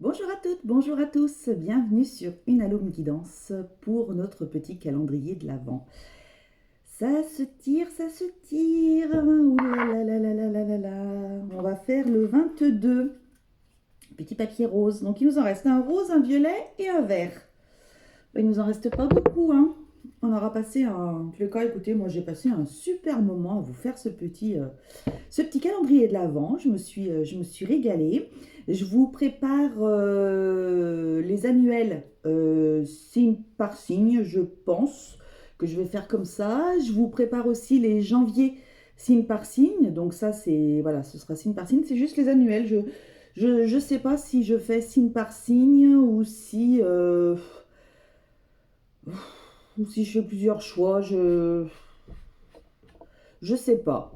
Bonjour à toutes, bonjour à tous, bienvenue sur Une Allume Guidance pour notre petit calendrier de l'Avent. Ça se tire, ça se tire. Ouh là là là là là là là. On va faire le 22. Petit papier rose. Donc il nous en reste un rose, un violet et un vert. Il nous en reste pas beaucoup, hein. On aura passé un. En tous les cas, écoutez, moi j'ai passé un super moment à vous faire ce petit calendrier de l'Avent. Je me suis régalée. Je vous prépare les annuels signe par signe, je pense que je vais faire comme ça. Je vous prépare aussi les janvier signe par signe. Donc ça, c'est voilà, ce sera signe par signe. C'est juste les annuels. Je sais pas si je fais signe par signe ou si je fais plusieurs choix. Je sais pas.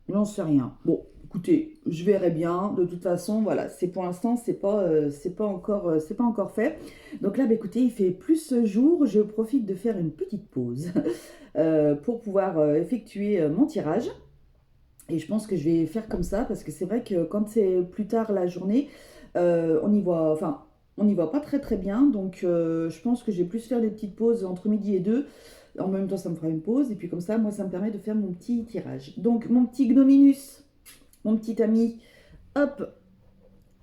J'en sais rien. Bon, écoutez, je verrai bien. De toute façon, voilà, c'est pour l'instant, c'est pas encore fait. Donc là, bah, écoutez, il fait plus jour. Je profite de faire une petite pause pour pouvoir effectuer mon tirage. Et je pense que je vais faire comme ça parce que c'est vrai que quand c'est plus tard la journée, on y voit pas très très bien. Donc je pense que je vais plus faire des petites pauses entre midi et deux. En même temps, ça me fera une pause. Et puis comme ça, moi, ça me permet de faire mon petit tirage. Donc mon petit Gnominus, mon petit ami, hop,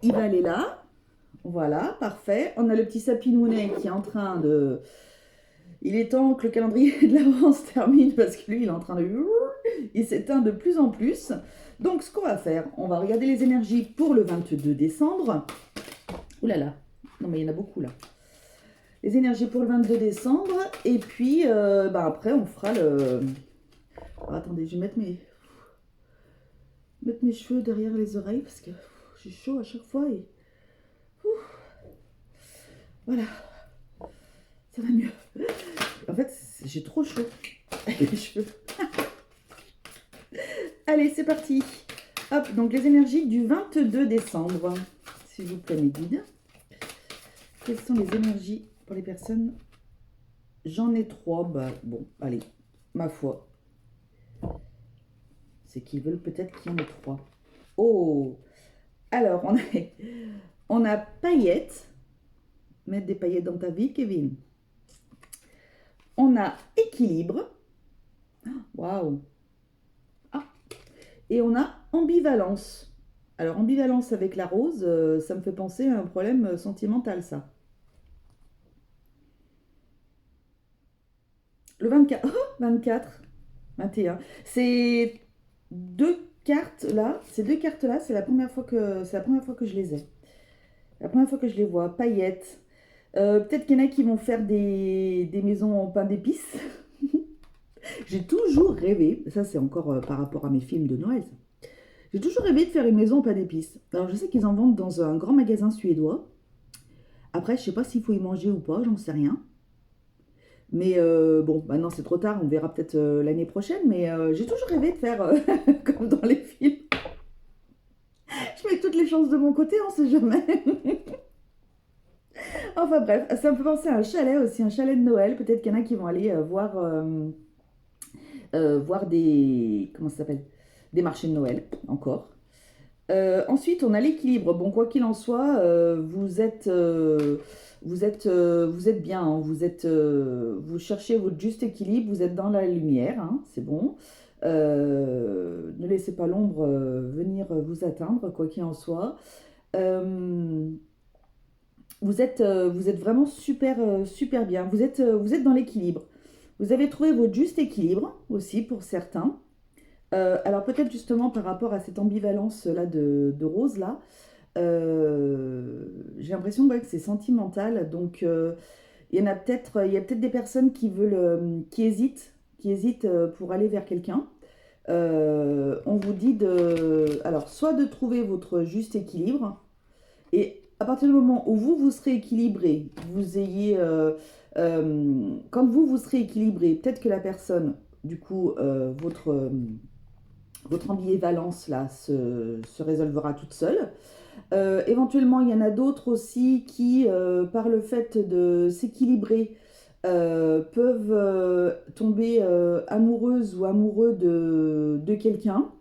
il va aller là. Voilà, parfait. On a le petit Sapinounet qui est en train de... Il est temps que le calendrier de l'avant se termine parce que lui, il est en train de... Il s'éteint de plus en plus. Donc, ce qu'on va faire, on va regarder les énergies pour le 22 décembre. Ouh là là, non mais il y en a beaucoup là. Les énergies pour le 22 décembre. Et puis, après, on fera le... Alors, attendez, je vais mettre mes cheveux derrière les oreilles parce que j'ai chaud à chaque fois et... Voilà, ça va mieux. En fait, j'ai trop chaud avec les cheveux. Allez, c'est parti. Hop, donc les énergies du 22 décembre. S'il vous plaît, mes guides. Quelles sont les énergies pour les personnes? J'en ai trois. Bah, bon, allez, ma foi. C'est qu'ils veulent peut-être qu'il y en ait trois. Oh! Alors, on a paillettes. Mettre des paillettes dans ta vie, Kevin. On a équilibre. Waouh! Ah! Et on a ambivalence. Alors, ambivalence avec la rose, ça me fait penser à un problème sentimental, ça. Le 24. Oh, 24. 21. Deux ces deux cartes-là, c'est la première fois que je les ai. La première fois que je les vois. Paillettes. Peut-être qu'il y en a qui vont faire des maisons en pain d'épices. J'ai toujours rêvé, ça c'est encore par rapport à mes films de Noël, ça. J'ai toujours rêvé de faire une maison en pain d'épices. Alors je sais qu'ils en vendent dans un grand magasin suédois. Après, je sais pas s'il faut y manger ou pas, j'en sais rien. Mais bon, maintenant c'est trop tard, on verra peut-être l'année prochaine. Mais j'ai toujours rêvé de faire comme dans les films. Je mets toutes les chances de mon côté, on sait jamais. Enfin bref, ça me fait penser à un chalet aussi, un chalet de Noël. Peut-être qu'il y en a qui vont aller voir des... Comment ça s'appelle? Des marchés de Noël, encore. Ensuite, on a l'équilibre. Bon, quoi qu'il en soit, vous êtes bien, hein. Vous cherchez votre juste équilibre. Vous êtes dans la lumière, hein, c'est bon. Ne laissez pas l'ombre venir vous atteindre, quoi qu'il en soit. Euh, vous êtes vraiment super, super bien. Vous êtes dans l'équilibre. Vous avez trouvé votre juste équilibre aussi pour certains. Alors peut-être justement par rapport à cette ambivalence là de Rose là, j'ai l'impression ouais, que c'est sentimental. Donc il y a peut-être des personnes qui hésitent pour aller vers quelqu'un. On vous dit alors soit de trouver votre juste équilibre et à partir du moment où vous serez équilibré, quand vous serez équilibré, peut-être que la personne, du coup, votre ambivalence là se résolvera toute seule. Éventuellement, il y en a d'autres aussi qui, par le fait de s'équilibrer, peuvent tomber amoureuses ou amoureux de quelqu'un.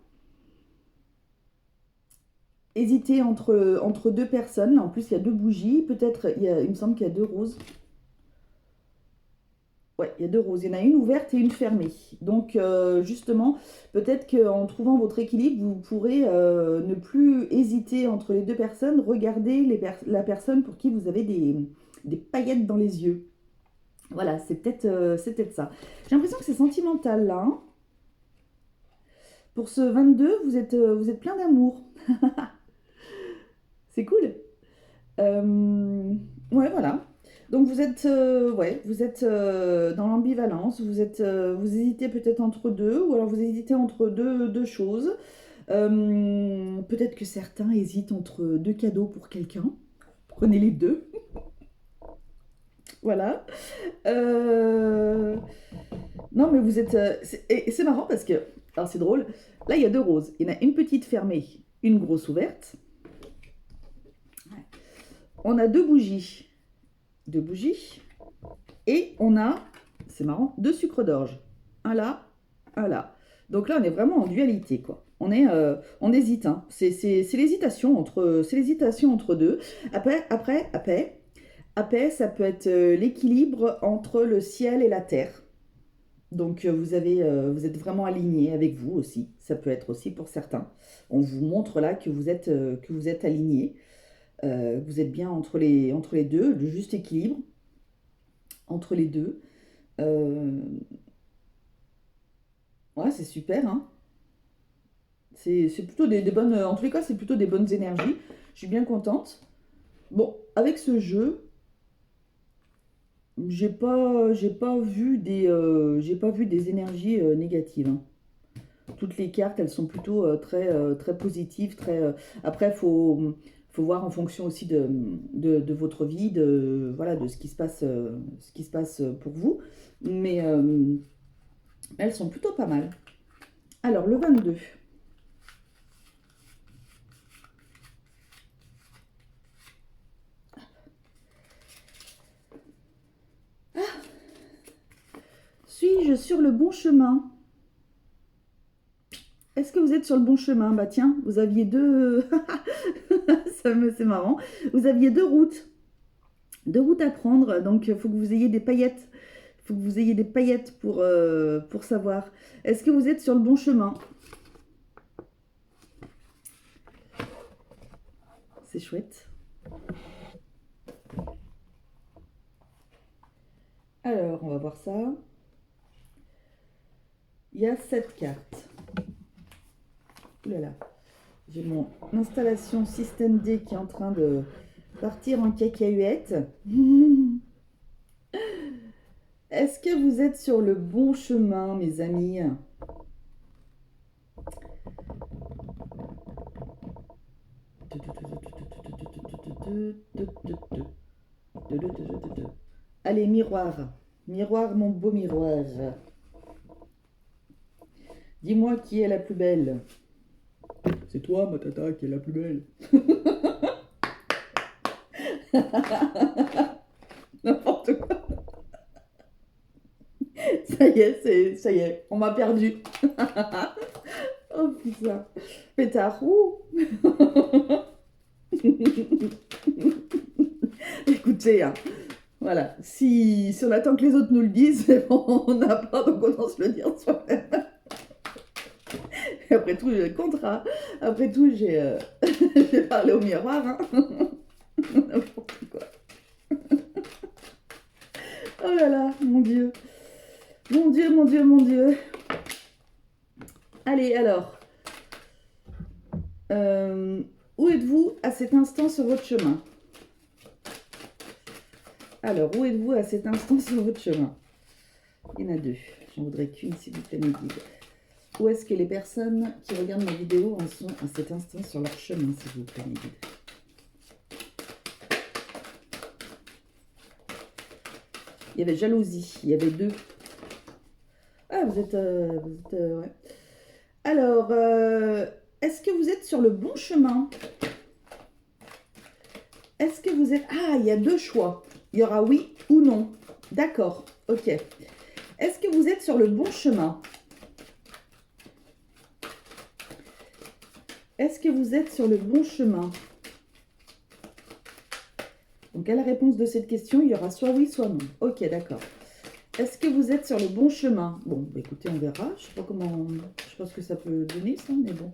hésiter entre deux personnes. Là, en plus, il y a deux bougies. Peut-être, il me semble qu'il y a deux roses. Ouais, il y a deux roses. Il y en a une ouverte et une fermée. Donc, justement, peut-être qu'en trouvant votre équilibre, vous pourrez ne plus hésiter entre les deux personnes. Regardez la personne pour qui vous avez des paillettes dans les yeux. Voilà, c'est peut-être ça. J'ai l'impression que c'est sentimental, là, hein. Pour ce 22, vous êtes plein d'amour. C'est cool. Ouais, voilà. Donc vous êtes dans l'ambivalence. Vous hésitez peut-être entre deux, ou alors vous hésitez entre deux choses. Peut-être que certains hésitent entre deux cadeaux pour quelqu'un. Prenez les deux. Voilà. Euh, Non, mais vous êtes. Et c'est marrant parce que. Alors, c'est drôle. Là, il y a deux roses. Il y en a une petite fermée, une grosse ouverte. On a deux bougies. Deux bougies. Et on a, c'est marrant, deux sucres d'orge. Un là, un là. Donc là, on est vraiment en dualité, quoi. On hésite, hein. C'est l'hésitation entre deux. Après, ça peut être l'équilibre entre le ciel et la terre. Donc vous êtes vraiment aligné avec vous aussi. Ça peut être aussi pour certains. On vous montre là que vous êtes aligné. Vous êtes bien entre les deux, le juste équilibre entre les deux. Euh, ouais, c'est super, hein. C'est plutôt des bonnes. En tous les cas, c'est plutôt des bonnes énergies. Je suis bien contente. Bon, avec ce jeu, j'ai pas vu des énergies négatives, hein. Toutes les cartes, elles sont plutôt très positives. Après, faut voir en fonction aussi de votre vie, voilà, de ce qui se passe pour vous. Mais elles sont plutôt pas mal. Alors, le 22. Suis-je sur le bon chemin? Est-ce que vous êtes sur le bon chemin? Bah tiens, vous aviez deux... C'est marrant. Vous aviez deux routes à prendre. Donc, il faut que vous ayez des paillettes. Il faut que vous ayez des paillettes pour savoir. Est-ce que vous êtes sur le bon chemin? C'est chouette. Alors, on va voir ça. Il y a 7 cartes. Ouh là là. J'ai mon installation système D qui est en train de partir en cacahuète. Est-ce que vous êtes sur le bon chemin, mes amis? Allez, miroir. Miroir, mon beau miroir. Dis-moi qui est la plus belle. C'est toi, ma tata, qui est la plus belle. N'importe quoi. Ça y est, on m'a perdu. Oh putain. Pétard. Ouh. Écoutez, hein, voilà. Si on attend que les autres nous le disent, c'est bon, on n'a pas, donc autant se le dire soi-même. Et après tout, j'ai le contrat. Après tout, j'ai parlé au miroir. Hein. N'importe quoi. Oh là là, mon Dieu. Mon Dieu, mon Dieu, mon Dieu. Allez, alors. Où êtes-vous à cet instant sur votre chemin? Alors, où êtes-vous à cet instant sur votre chemin? Il y en a deux. J'en voudrais qu'une, s'il vous plaît, mes guides. Où est-ce que les personnes qui regardent ma vidéo en sont à cet instant sur leur chemin, s'il vous plaît, mes guides? Il y avait jalousie, il y avait deux. Ah, vous êtes ouais. Alors, est-ce que vous êtes sur le bon chemin? Est-ce que vous êtes... Ah, il y a deux choix. Il y aura oui ou non. D'accord, ok. Est-ce que vous êtes sur le bon chemin? Est-ce que vous êtes sur le bon chemin? Donc, à la réponse de cette question, il y aura soit oui, soit non. Ok, d'accord. Est-ce que vous êtes sur le bon chemin? Bon, bah, écoutez, on verra. Je sais pas comment... Je pense que ça peut donner, ça, mais bon.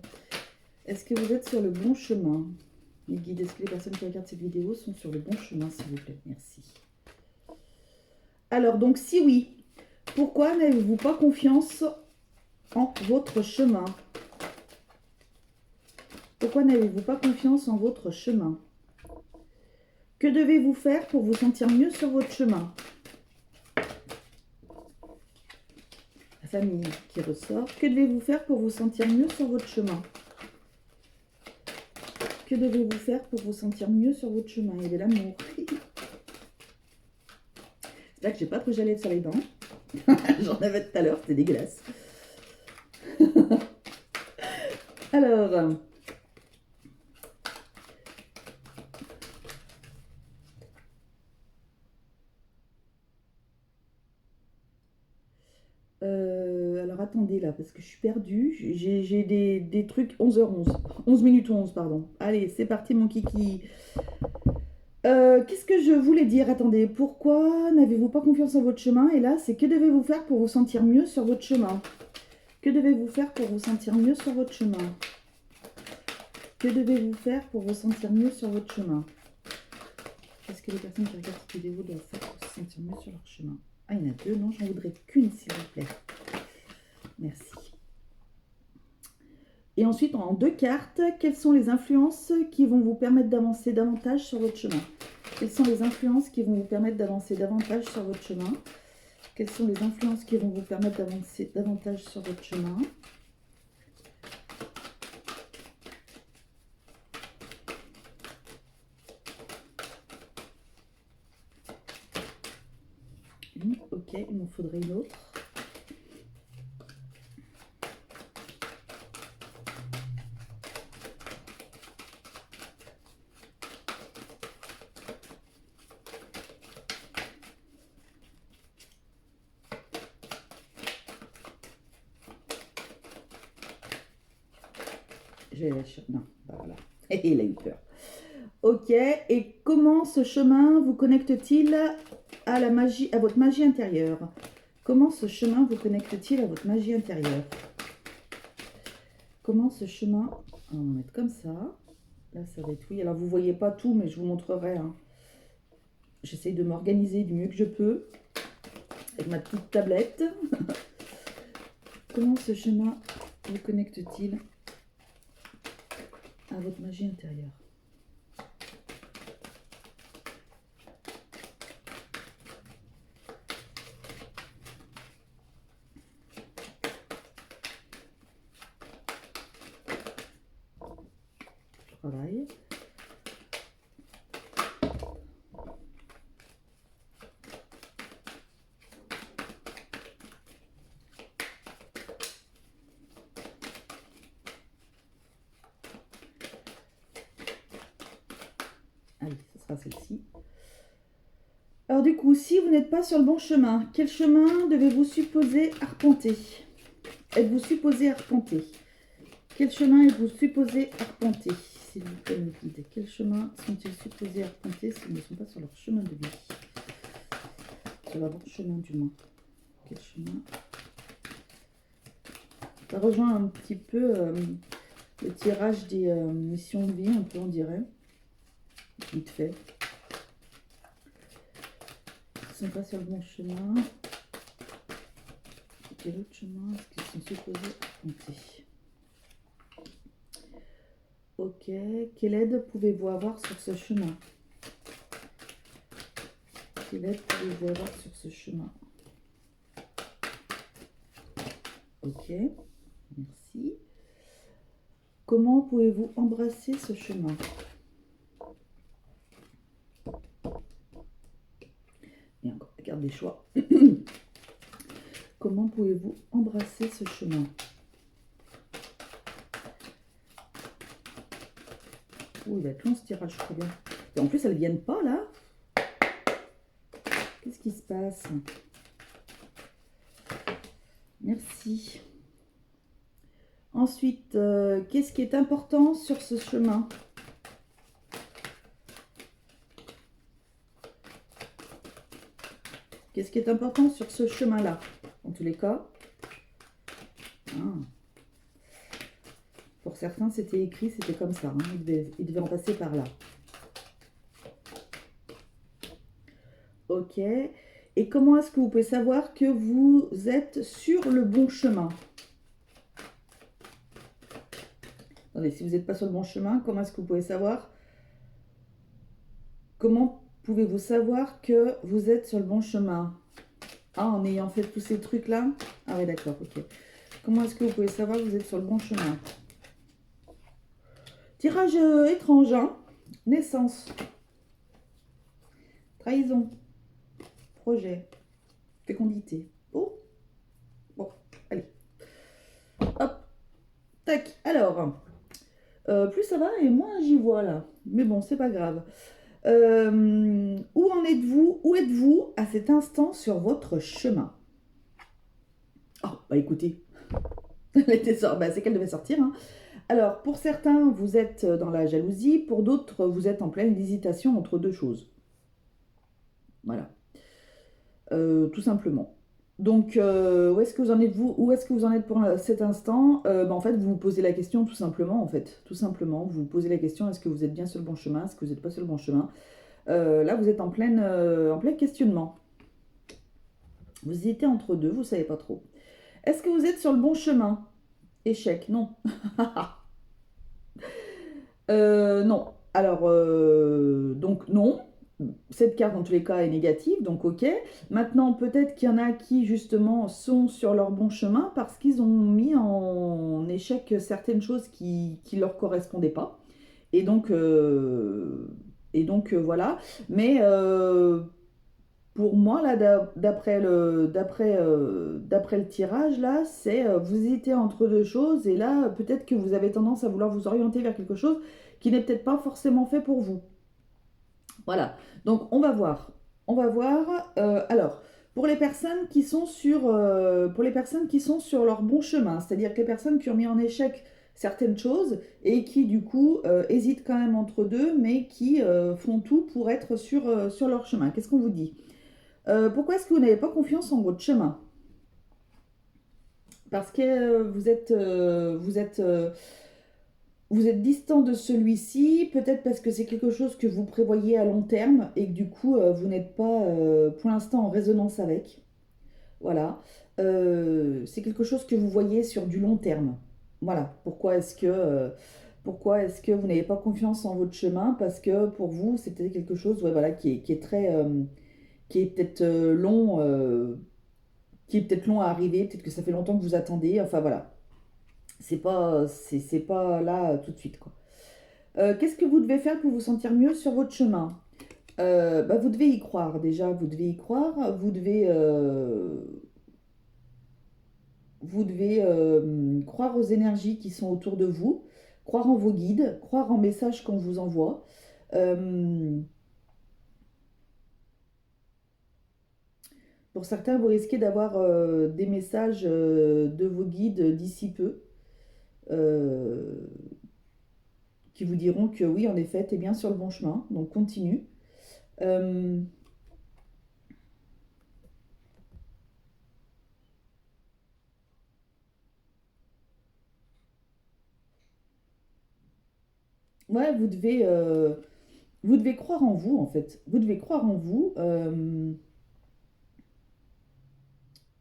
Est-ce que vous êtes sur le bon chemin? Les guides, est-ce que les personnes qui regardent cette vidéo sont sur le bon chemin, s'il vous plaît? Merci. Alors, donc, si oui, pourquoi n'avez-vous pas confiance en votre chemin? Pourquoi n'avez-vous pas confiance en votre chemin? Que devez-vous faire pour vous sentir mieux sur votre chemin? La famille qui ressort. Que devez-vous faire pour vous sentir mieux sur votre chemin? Que devez-vous faire pour vous sentir mieux sur votre chemin? Il y avait l'amour. C'est là que j'ai pas trop jalé sur les dents. J'en avais tout à l'heure, c'était dégueulasse. Alors, alors attendez là, parce que je suis perdue. J'ai des trucs 11h11. 11 minutes 11, pardon. Allez, c'est parti mon kiki. Qu'est-ce que je voulais dire? Attendez, pourquoi n'avez-vous pas confiance en votre chemin? Et là, c'est que devez-vous faire pour vous sentir mieux sur votre chemin? Que devez-vous faire pour vous sentir mieux sur votre chemin? Que devez-vous faire pour vous sentir mieux sur votre chemin? Qu'est-ce que les personnes qui regardent cette vidéo doivent faire pour se sentir mieux sur leur chemin? Ah, il y en a deux, non, j'en voudrais qu'une, s'il vous plaît. Merci. Et ensuite, en deux cartes, quelles sont les influences qui vont vous permettre d'avancer davantage sur votre chemin? Quelles sont les influences qui vont vous permettre d'avancer davantage sur votre chemin? Quelles sont les influences qui vont vous permettre d'avancer davantage sur votre chemin? Ok, il m'en faudrait une autre. J'ai la non, voilà. Et il a eu peur. Ok, et comment ce chemin vous connecte-t-il à la magie, à votre magie intérieure? Comment ce chemin vous connecte-t-il à votre magie intérieure? Comment ce chemin... On va mettre comme ça. Là, ça va être oui. Alors, vous ne voyez pas tout, mais je vous montrerai. Hein. J'essaye de m'organiser du mieux que je peux. Avec ma petite tablette. Comment ce chemin vous connecte-t-il à votre magie intérieure? Travail. Allez, ce sera celle-ci. Alors du coup, si vous n'êtes pas sur le bon chemin, quel chemin devez-vous supposer arpenter? Êtes-vous supposé arpenter? Quel chemin êtes-vous supposé arpenter? S'il vous plaît, me guide. Quel chemin sont-ils supposés arpenter s'ils ne sont pas sur leur chemin de vie? Sur leur bon chemin, du moins. Quel chemin? Ça rejoint un petit peu le tirage des missions de vie, un peu, on dirait. Vite fait. Ils ne sont pas sur le bon chemin. Quel autre chemin est-ce qu'ils sont supposés arpenter? Ok, quelle aide pouvez-vous avoir sur ce chemin? Quelle aide pouvez-vous avoir sur ce chemin? Ok, merci. Comment pouvez-vous embrasser ce chemin? Et encore la carte des choix. Comment pouvez-vous embrasser ce chemin? Oh, il va être long ce tirage, je crois bien. Et en plus, elles ne viennent pas là. Qu'est-ce qui se passe? Merci. Ensuite, qu'est-ce qui est important sur ce chemin? Qu'est-ce qui est important sur ce chemin-là? En tous les cas. Ah. Pour certains, c'était écrit, c'était comme ça. Hein. Il devait en passer par là. Ok. Et comment est-ce que vous pouvez savoir que vous êtes sur le bon chemin? Attendez, si vous n'êtes pas sur le bon chemin, comment est-ce que vous pouvez savoir? Comment pouvez-vous savoir que vous êtes sur le bon chemin? Ah, en ayant fait tous ces trucs-là? Ah oui, d'accord, ok. Comment est-ce que vous pouvez savoir que vous êtes sur le bon chemin? Tirage étrange, hein? Naissance. Trahison. Projet. Fécondité. Oh. Bon, allez. Hop. Tac. Alors, plus ça va et moins j'y vois là. Mais bon, c'est pas grave. Où en êtes-vous? Où êtes-vous à cet instant sur votre chemin? Oh, bah écoutez, c'est qu'elle devait sortir. Hein. Alors, pour certains, vous êtes dans la jalousie. Pour d'autres, vous êtes en pleine hésitation entre deux choses. Voilà. Tout simplement. Donc, où est-ce que vous en êtes vous? Où est-ce que vous en êtes pour cet instant? En fait, vous vous posez la question tout simplement, en fait. Tout simplement, vous vous posez la question, est-ce que vous êtes bien sur le bon chemin? Est-ce que vous n'êtes pas sur le bon chemin? Là, vous êtes en plein questionnement. Vous hésitez entre deux, vous ne savez pas trop. Est-ce que vous êtes sur le bon chemin? Échec, non. Non. Alors, donc non. Cette carte, en tous les cas, est négative, donc ok. Maintenant, peut-être qu'il y en a qui, justement, sont sur leur bon chemin parce qu'ils ont mis en échec certaines choses qui ne leur correspondaient pas. Et donc, voilà. Mais pour moi, là, d'après le tirage, là, c'est vous hésitez entre deux choses. Et là, peut-être que vous avez tendance à vouloir vous orienter vers quelque chose qui n'est peut-être pas forcément fait pour vous. Voilà, donc on va voir. On va voir. Alors, pour les personnes qui sont sur leur bon chemin, c'est-à-dire que les personnes qui ont mis en échec certaines choses et qui du coup hésitent quand même entre deux, mais qui font tout pour être sur leur chemin. Qu'est-ce qu'on vous dit? Pourquoi est-ce que vous n'avez pas confiance en votre chemin? Parce que vous êtes distant de celui-ci, peut-être parce que c'est quelque chose que vous prévoyez à long terme et que du coup, vous n'êtes pas pour l'instant en résonance avec. Voilà. C'est quelque chose que vous voyez sur du long terme. Voilà. Pourquoi est-ce que vous n'avez pas confiance en votre chemin? Parce que pour vous, c'était quelque chose ouais, voilà, qui est très, qui est peut-être qui est peut-être long à arriver, peut-être que ça fait longtemps que vous attendez. Enfin voilà. C'est pas là tout de suite, quoi. Qu'est-ce que vous devez faire pour vous sentir mieux sur votre chemin? Vous devez y croire déjà, vous devez y croire, vous devez croire aux énergies qui sont autour de vous, croire en vos guides, croire en messages qu'on vous envoie. Euh, pour certains, vous risquez d'avoir des messages de vos guides d'ici peu euh, qui vous diront que oui, en effet, tu es bien sur le bon chemin, donc continue. Euh, ouais, vous devez croire en vous, en fait. Vous devez croire en vous.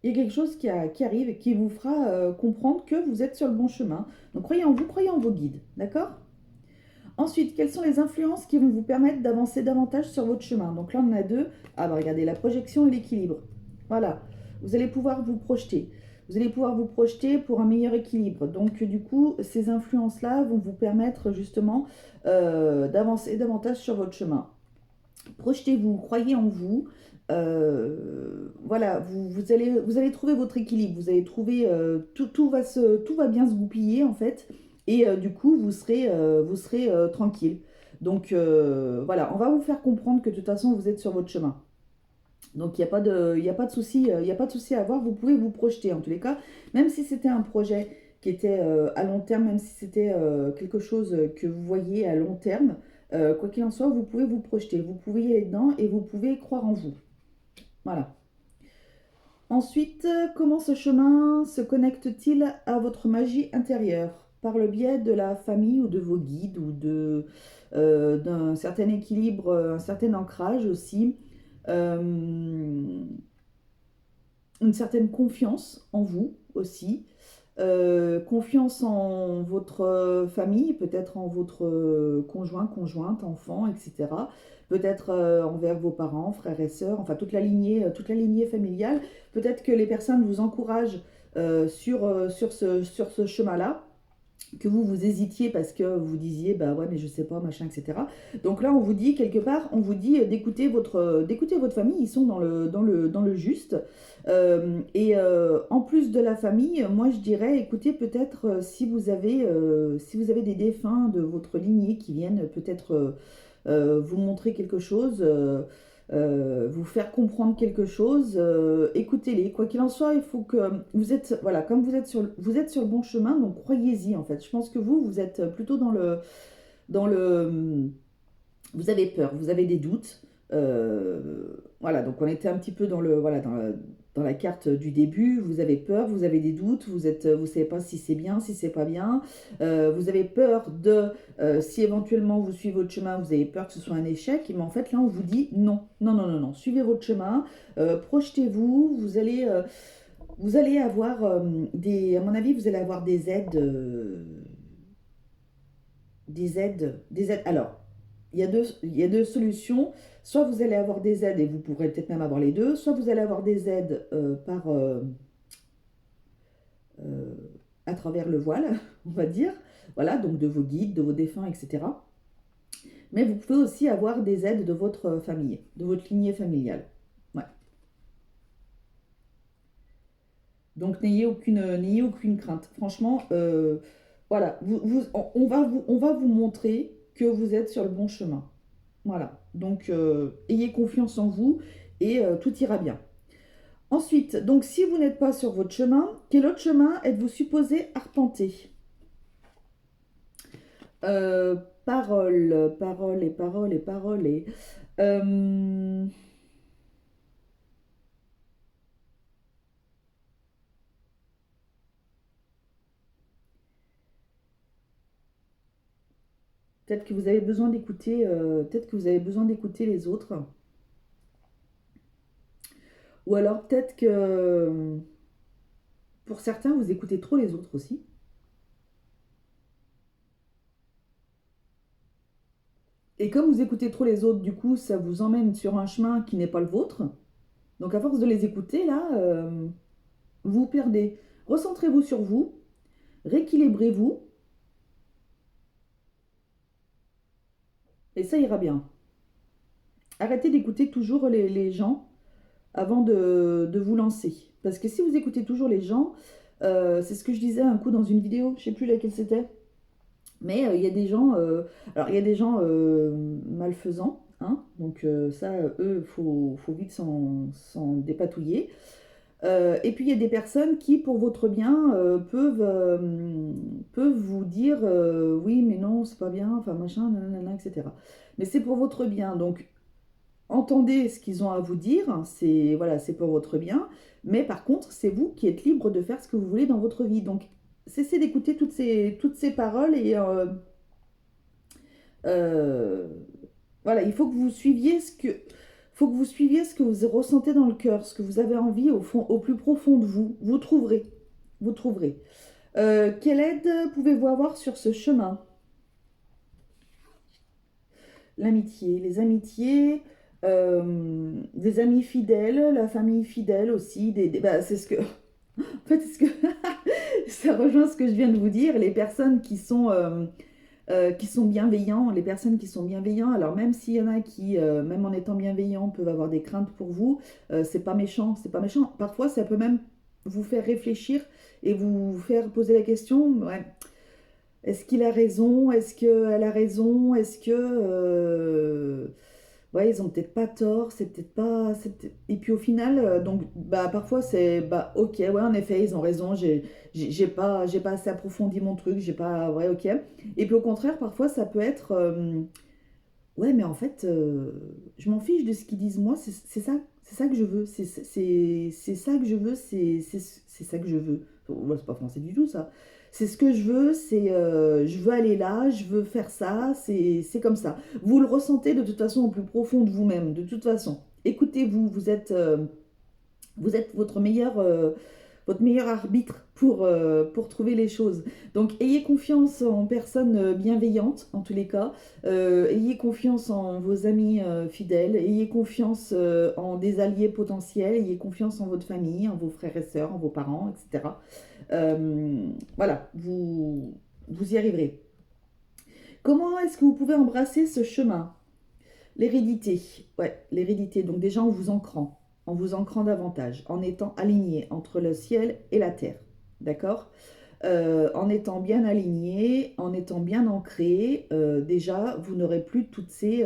Il y a quelque chose qui arrive et qui vous fera comprendre que vous êtes sur le bon chemin. Donc croyez en vous, croyez en vos guides. D'accord? Ensuite, quelles sont les influences qui vont vous permettre d'avancer davantage sur votre chemin? Donc là, on en a deux. Ah bah regardez, la projection et l'équilibre. Voilà. Vous allez pouvoir vous projeter. Vous allez pouvoir vous projeter pour un meilleur équilibre. Donc du coup, ces influences-là vont vous permettre justement d'avancer davantage sur votre chemin. Projetez-vous, croyez en vous. Voilà, vous allez trouver votre équilibre. Vous allez trouver tout va bien se goupiller en fait. Et du coup, vous serez tranquille. Donc voilà, on va vous faire comprendre que de toute façon, vous êtes sur votre chemin. Donc il y a pas de souci, il y a pas de souci à avoir. Vous pouvez vous projeter en tous les cas, même si c'était un projet qui était à long terme, même si c'était quelque chose que vous voyez à long terme. Quoi qu'il en soit, vous pouvez vous projeter, vous pouvez y aller dedans et vous pouvez croire en vous. Voilà. Ensuite, comment ce chemin se connecte-t-il à votre magie intérieure? Par le biais de la famille ou de vos guides ou d'un certain équilibre, un certain ancrage aussi, euh, une certaine confiance en vous aussi, confiance en votre famille, peut-être en votre conjoint, conjointe, enfant, etc. Peut-être envers vos parents, frères et sœurs, enfin toute la lignée familiale. Peut-être que les personnes vous encouragent sur ce chemin-là, que vous hésitiez parce que vous disiez bah ouais mais je sais pas machin etc. Donc là on vous dit quelque part, on vous dit d'écouter votre famille, ils sont dans le juste. En plus de la famille, moi je dirais écoutez peut-être si vous avez des défunts de votre lignée qui viennent peut-être vous montrer quelque chose, vous faire comprendre quelque chose, écoutez-les. Quoi qu'il en soit, il faut que vous êtes, voilà, comme vous êtes sur le bon chemin, donc croyez-y en fait. Je pense que vous êtes plutôt dans le, vous avez peur, vous avez des doutes. Voilà, donc on était un petit peu dans la carte du début. Vous avez peur, vous avez des doutes, vous savez pas si c'est bien, si c'est pas bien. Vous avez peur si éventuellement vous suivez votre chemin, vous avez peur que ce soit un échec. Mais en fait, là, on vous dit non, non, non, non, non. Suivez votre chemin, projetez-vous. Vous allez avoir à mon avis, vous allez avoir des aides. Alors, il y a deux solutions. Soit vous allez avoir des aides et vous pourrez peut-être même avoir les deux, soit vous allez avoir des aides euh, à travers le voile, on va dire, voilà, donc de vos guides, de vos défunts, etc. Mais vous pouvez aussi avoir des aides de votre famille, de votre lignée familiale. Ouais. Donc n'ayez aucune crainte. Franchement, voilà, on va vous montrer que vous êtes sur le bon chemin. Voilà, donc ayez confiance en vous et tout ira bien. Ensuite, donc si vous n'êtes pas sur votre chemin, quel autre chemin êtes-vous supposé arpenter? euh, Parole, parole et parole et parole et... euh, peut-être que vous avez besoin d'écouter, peut-être que vous avez besoin d'écouter les autres. Ou alors peut-être que pour certains, vous écoutez trop les autres aussi. Et comme vous écoutez trop les autres, du coup, ça vous emmène sur un chemin qui n'est pas le vôtre. Donc à force de les écouter, là, vous vous perdez. Recentrez-vous sur vous, rééquilibrez-vous, et ça ira bien. Arrêtez d'écouter toujours les gens avant de vous lancer. Parce que si vous écoutez toujours les gens, c'est ce que je disais un coup dans une vidéo, je ne sais plus laquelle c'était, mais il y a des gens, alors il y a des gens malfaisants, hein, donc ça, eux, faut vite s'en dépatouiller. Et puis il y a des personnes qui, pour votre bien, peuvent vous dire oui, mais non, c'est pas bien, enfin machin, nanana, etc. Mais c'est pour votre bien, donc entendez ce qu'ils ont à vous dire, c'est voilà, c'est pour votre bien, mais par contre, c'est vous qui êtes libre de faire ce que vous voulez dans votre vie. Donc cessez d'écouter toutes ces paroles et euh, voilà, il faut que vous suiviez faut que vous suiviez ce que vous ressentez dans le cœur, ce que vous avez envie au fond, au plus profond de vous. Vous trouverez. Vous trouverez. Quelle aide pouvez-vous avoir sur ce chemin? L'amitié, les amitiés, des amis fidèles, la famille fidèle aussi. Bah, c'est ce que. En fait, c'est ce que. Ça rejoint ce que je viens de vous dire. Les personnes qui sont bienveillants, les personnes qui sont bienveillants, alors même s'il y en a qui, même en étant bienveillants, peuvent avoir des craintes pour vous, c'est pas méchant, c'est pas méchant. Parfois, ça peut même vous faire réfléchir et vous faire poser la question, ouais, est-ce qu'il a raison? Est-ce qu'elle a raison? Est-ce que... ouais, ils ont peut-être pas tort, c'est peut-être pas. Et puis au final, donc, bah, parfois c'est, bah, ok, ouais, en effet, ils ont raison, j'ai pas assez approfondi mon truc, j'ai pas, ouais, ok. Et puis au contraire, parfois ça peut être, ouais, mais en fait, je m'en fiche de ce qu'ils disent, moi, c'est ça que je veux, c'est ça que je veux, c'est ça que je veux. Ouais, c'est pas français du tout, ça. C'est ce que je veux, je veux aller là, je veux faire ça, c'est comme ça. Vous le ressentez de toute façon au plus profond de vous-même, de toute façon. Écoutez-vous, vous êtes votre meilleur arbitre pour trouver les choses. Donc ayez confiance en personnes bienveillantes, en tous les cas. Ayez confiance en vos amis fidèles. Ayez confiance en des alliés potentiels. Ayez confiance en votre famille, en vos frères et sœurs, en vos parents, etc. Voilà, vous y arriverez. Comment est-ce que vous pouvez embrasser ce chemin? L'hérédité, ouais, l'hérédité. Donc déjà en vous ancrant davantage, en étant aligné entre le ciel et la terre, d'accord. En étant bien aligné, en étant bien ancré, déjà vous n'aurez plus toutes ces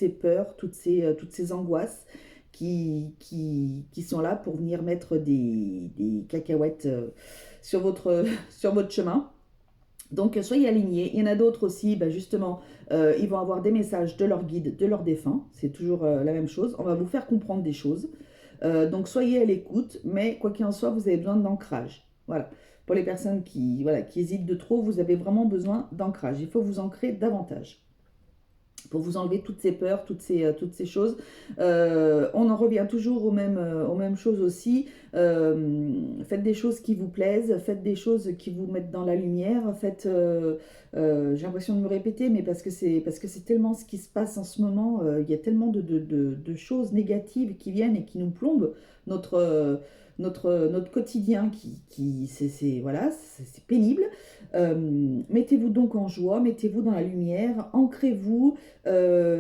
peurs, toutes ces angoisses qui sont là pour venir mettre des cacahuètes sur sur votre chemin. Donc soyez alignés. Il y en a d'autres aussi, bah, justement, ils vont avoir des messages de leur guide, de leur défunt. C'est toujours la même chose. On va vous faire comprendre des choses. Donc soyez à l'écoute, mais quoi qu'il en soit, vous avez besoin d'ancrage. Voilà. Pour les personnes voilà, qui hésitent de trop, vous avez vraiment besoin d'ancrage. Il faut vous ancrer davantage pour vous enlever toutes ces peurs, toutes ces choses. On en revient toujours aux mêmes choses aussi. Faites des choses qui vous plaisent, faites des choses qui vous mettent dans la lumière. J'ai l'impression de me répéter, mais parce que c'est tellement ce qui se passe en ce moment. Il y a tellement de choses négatives qui viennent et qui nous plombent notre quotidien voilà, c'est pénible. Mettez-vous donc en joie, mettez-vous dans la lumière, ancrez-vous,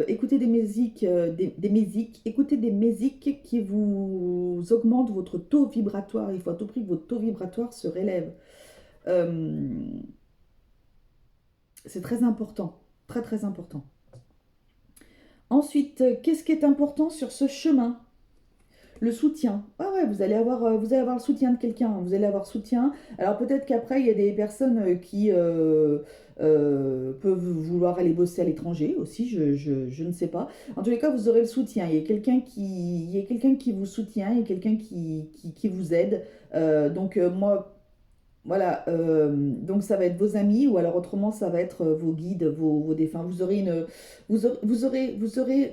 écoutez des musiques, écoutez des musiques qui vous augmentent votre taux vibratoire. Il faut à tout prix que votre taux vibratoire se relève. Euh, c'est très important, très très important. Ensuite, qu'est-ce qui est important sur ce chemin? Le soutien. Ah ouais, vous allez avoir le soutien de quelqu'un. Vous allez avoir soutien. Alors peut-être qu'après, il y a des personnes qui peuvent vouloir aller bosser à l'étranger aussi. Je ne sais pas. En tous les cas, vous aurez le soutien. Il y a quelqu'un qui vous soutient. Il y a quelqu'un qui vous aide. Moi, voilà, donc ça va être vos amis ou alors autrement ça va être vos guides, vos défunts. Vous aurez,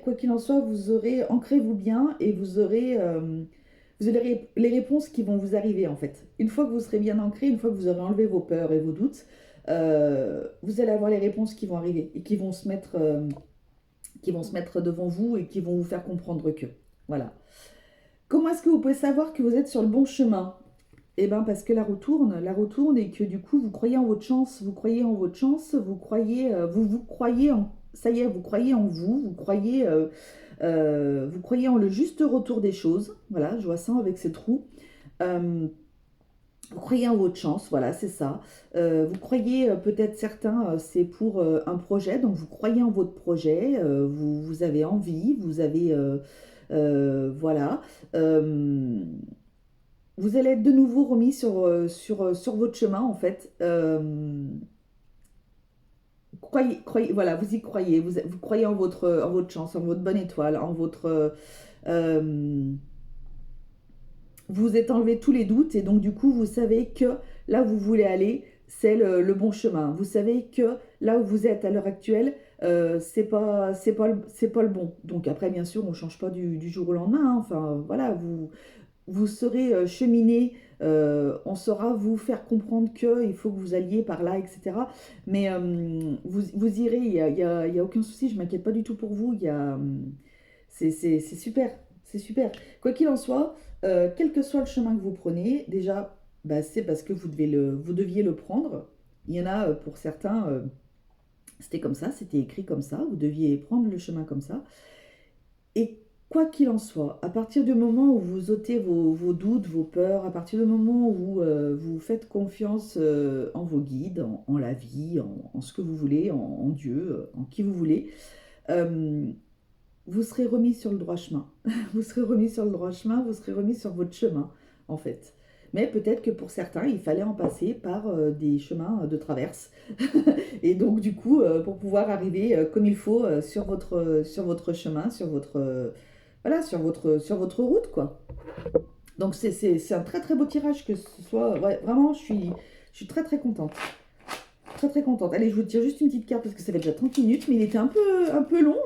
quoi qu'il en soit, vous aurez, ancrez-vous bien et vous aurez les réponses qui vont vous arriver en fait. Une fois que vous serez bien ancré, une fois que vous aurez enlevé vos peurs et vos doutes, vous allez avoir les réponses qui vont arriver et qui vont se mettre devant vous et qui vont vous faire comprendre que. Voilà. Comment est-ce que vous pouvez savoir que vous êtes sur le bon chemin? Eh bien, parce que la roue tourne et que du coup, vous croyez en votre chance, vous croyez en votre chance, vous croyez en, ça y est, vous croyez en vous, vous croyez en le juste retour des choses. Voilà, je vois ça avec ces trous. Euh, vous croyez en votre chance, voilà, c'est ça. Vous croyez, peut-être certains, c'est pour un projet, donc vous croyez en votre projet, vous avez envie, voilà. Euh, vous allez être de nouveau remis sur votre chemin, en fait. Voilà, vous y croyez, vous croyez en votre chance, en votre bonne étoile, euh, vous vous êtes enlevé tous les doutes et donc du coup, vous savez que là où vous voulez aller, c'est le bon chemin. Vous savez que là où vous êtes à l'heure actuelle, c'est pas le bon. Donc après, bien sûr, on ne change pas du jour au lendemain, hein. Enfin, voilà, vous serez cheminé, on saura vous faire comprendre qu'il faut que vous alliez par là, etc. Mais vous irez, il y a aucun souci, je m'inquiète pas du tout pour vous. C'est super, c'est super. Quoi qu'il en soit, quel que soit le chemin que vous prenez, déjà, bah, c'est parce que vous deviez le prendre. Il y en a pour certains, c'était comme ça, c'était écrit comme ça, vous deviez prendre le chemin comme ça. Et quoi qu'il en soit, à partir du moment où vous ôtez vos doutes, vos peurs, à partir du moment où vous faites confiance en vos guides, en la vie, en ce que vous voulez, en Dieu, en qui vous voulez, euh, vous serez remis sur le droit chemin. Vous serez remis sur le droit chemin, vous serez remis sur votre chemin, en fait. Mais peut-être que pour certains, il fallait en passer par des chemins de traverse. Et donc, du coup, pour pouvoir arriver comme il faut sur votre chemin, voilà, sur votre route, quoi. Donc, c'est un très très beau tirage que ce soit. Ouais, vraiment, je suis très très contente. Très très contente. Allez, je vous tire juste une petite carte parce que ça fait déjà 30 minutes, mais il était un peu long.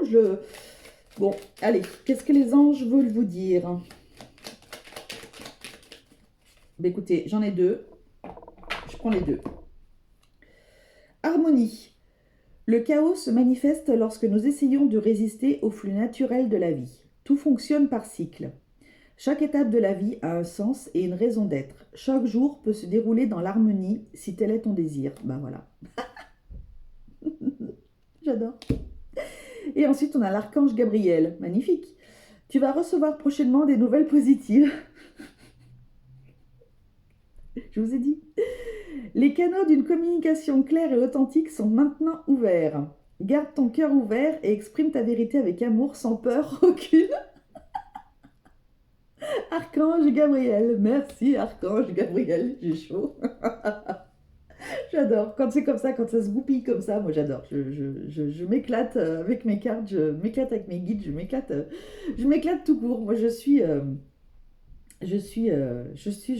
Bon, allez, qu'est-ce que les anges veulent vous dire? Ben, écoutez, j'en ai deux. Je prends les deux. Harmonie. Le chaos se manifeste lorsque nous essayons de résister au flux naturel de la vie. Tout fonctionne par cycle. Chaque étape de la vie a un sens et une raison d'être. Chaque jour peut se dérouler dans l'harmonie si tel est ton désir. Ben voilà. J'adore. Et ensuite, on a l'archange Gabriel. Magnifique. Tu vas recevoir prochainement des nouvelles positives. Je vous ai dit. Les canaux d'une communication claire et authentique sont maintenant ouverts. Garde ton cœur ouvert et exprime ta vérité avec amour sans peur aucune. Archange Gabriel. Merci, Archange Gabriel. J'ai chaud. J'adore. Quand c'est comme ça, quand ça se goupille comme ça, moi j'adore. Je m'éclate avec mes cartes, je m'éclate avec mes guides, je m'éclate tout court. Moi je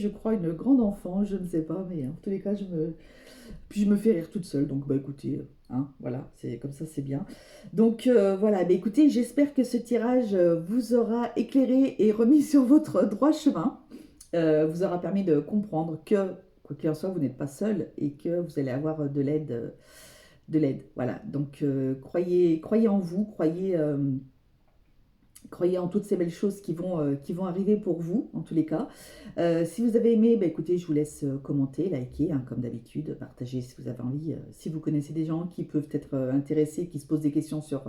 crois, une grande enfant, je ne sais pas, mais en tous les cas, puis je me fais rire toute seule. Donc, bah écoutez, hein, voilà, c'est comme ça, c'est bien. Donc, voilà, bah écoutez, j'espère que ce tirage vous aura éclairé et remis sur votre droit chemin. Vous aura permis de comprendre que, quoi qu'il en soit, vous n'êtes pas seul et que vous allez avoir de l'aide. Voilà, donc croyez en vous, croyez en toutes ces belles choses qui vont arriver pour vous, en tous les cas. Si vous avez aimé, bah, écoutez, je vous laisse commenter, liker, hein, comme d'habitude, partager si vous avez envie. Si vous connaissez des gens qui peuvent être intéressés, qui se posent des questions sur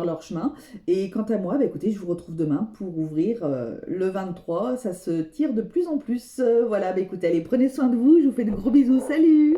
leur chemin. Et quant à moi, bah, écoutez, je vous retrouve demain pour ouvrir le 23. Ça se tire de plus en plus. Voilà, bah, écoutez, allez, prenez soin de vous. Je vous fais de gros bisous. Salut!